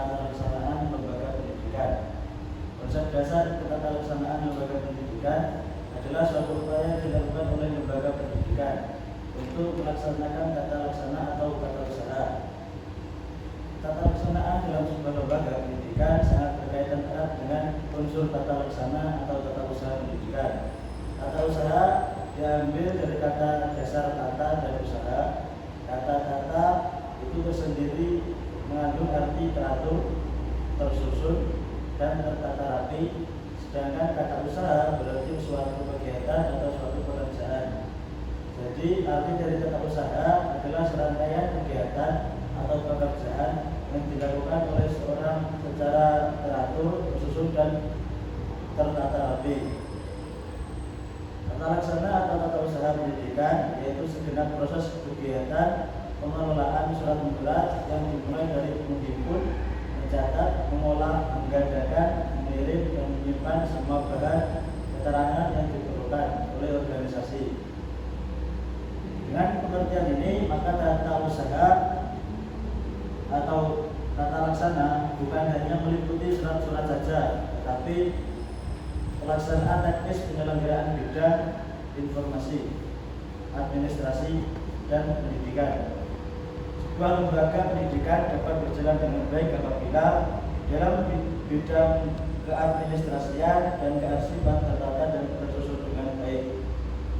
Ketatalaksanaan Lembaga Pendidikan. Konsep dasar ketatalaksanaan lembaga pendidikan adalah suatu upaya yang dilakukan oleh lembaga pendidikan untuk melaksanakan tata laksana atau tata usaha. Tata laksanaan dalam sebuah lembaga pendidikan sangat berkaitan erat dengan unsur tata laksana atau tata usaha pendidikan. Tata usaha diambil dari kata dasar tata dan usaha. Kata tata itu tersendiri mengandung arti teratur, tersusun, dan tertata rapi, sedangkan kata usaha berarti suatu kegiatan atau suatu pekerjaan. Jadi arti dari tata usaha adalah serangkaian kegiatan atau pekerjaan yang dilakukan oleh seorang secara teratur, tersusun, dan tertata rapi. Tata laksana atau tata usaha pendidikan yaitu segenap proses kegiatan pengelolaan surat menyurat yang dimulai dari menghimpun, mencatat, mengolah, menggandakan, mengirim, dan menyimpan semua bahan keterangan yang diperlukan oleh organisasi. Dengan pengertian ini, maka tata usaha atau tata laksana bukan hanya meliputi surat-surat saja, tetapi pelaksanaan teknis penyelenggaraan bidang informasi, administrasi, dan pendidikan. Sebuah lembaga pendidikan dapat berjalan dengan baik apabila dalam bidang keadministrasian dan kearsipan tertata dan tersusun dengan baik.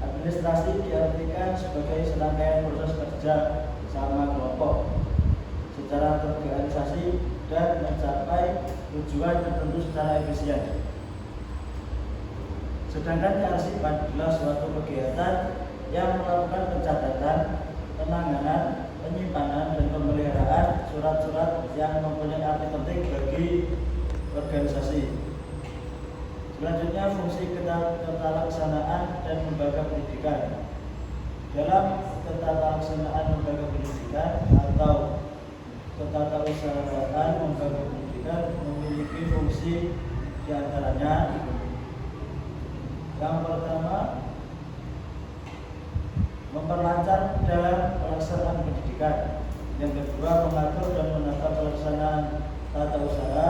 Administrasi diartikan sebagai serangkaian proses kerja sama kelompok secara terorganisasi dan mencapai tujuan tertentu secara efisien. Sedangkan kearsipan adalah suatu kegiatan yang melakukan pencatatan, penanganan, penyimpanan, dan pemeliharaan surat-surat yang mempunyai arti penting bagi organisasi. Selanjutnya, fungsi ketatalaksanaan dan lembaga pendidikan. Dalam ketatalaksanaan lembaga pendidikan atau ketatalusahaan lembaga pendidikan memiliki fungsi diantaranya. Yang pertama, memperlancar dalam pelaksanaan pendidikan. Yang kedua, mengatur dan menata pelaksanaan tata usaha.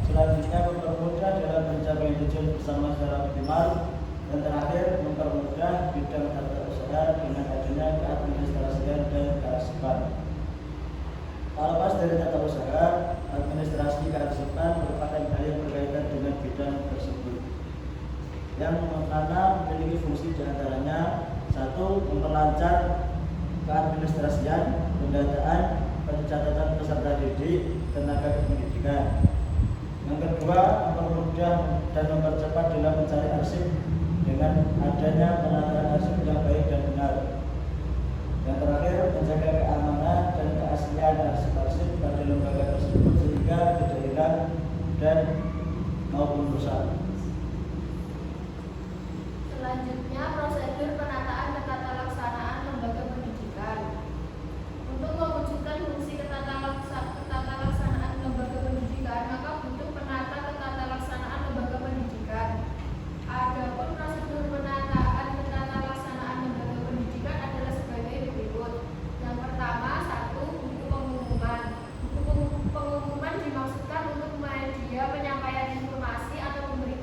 Selanjutnya, mempermudah dalam mencapai tujuan bersama secara optimal. Dan terakhir, mempermudah bidang tata usaha dengan adanya keadministrasian dan kearsipan. Lepas dari tata usaha, administrasi kearsipan merupakan hal yang berkaitan dengan bidang tersebut, yang mana memiliki fungsi diantaranya: satu, memperlancar keadministrasian, pendataan, pencatatan peserta didik, tenaga pendidikan. Yang kedua, mempermudah dan mempercepat dalam mencari arsip dengan adanya penataan arsip yang baik dan benar. Yang terakhir, menjaga keamanan dan keaslian arsip-arsip pada lembaga tersebut sehingga tidak hilang dan maupun rusak. Selanjutnya, prosedur penataan ketatalaksanaan lembaga pendidikan. Untuk mewujudkan fungsi ketatalaksanaan lembaga pendidikan, maka butuh penata ketatalaksanaan lembaga pendidikan. Adapun prosedur penataan ketatalaksanaan lembaga pendidikan adalah sebagai berikut. Yang pertama, satu, buku pengumuman. Buku pengumuman dimaksudkan untuk media penyampaian informasi atau memberikan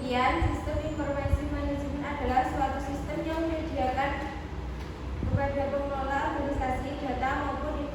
demikian, sistem informasi manajemen adalah suatu sistem yang menyediakan kepada pengelola organisasi data maupun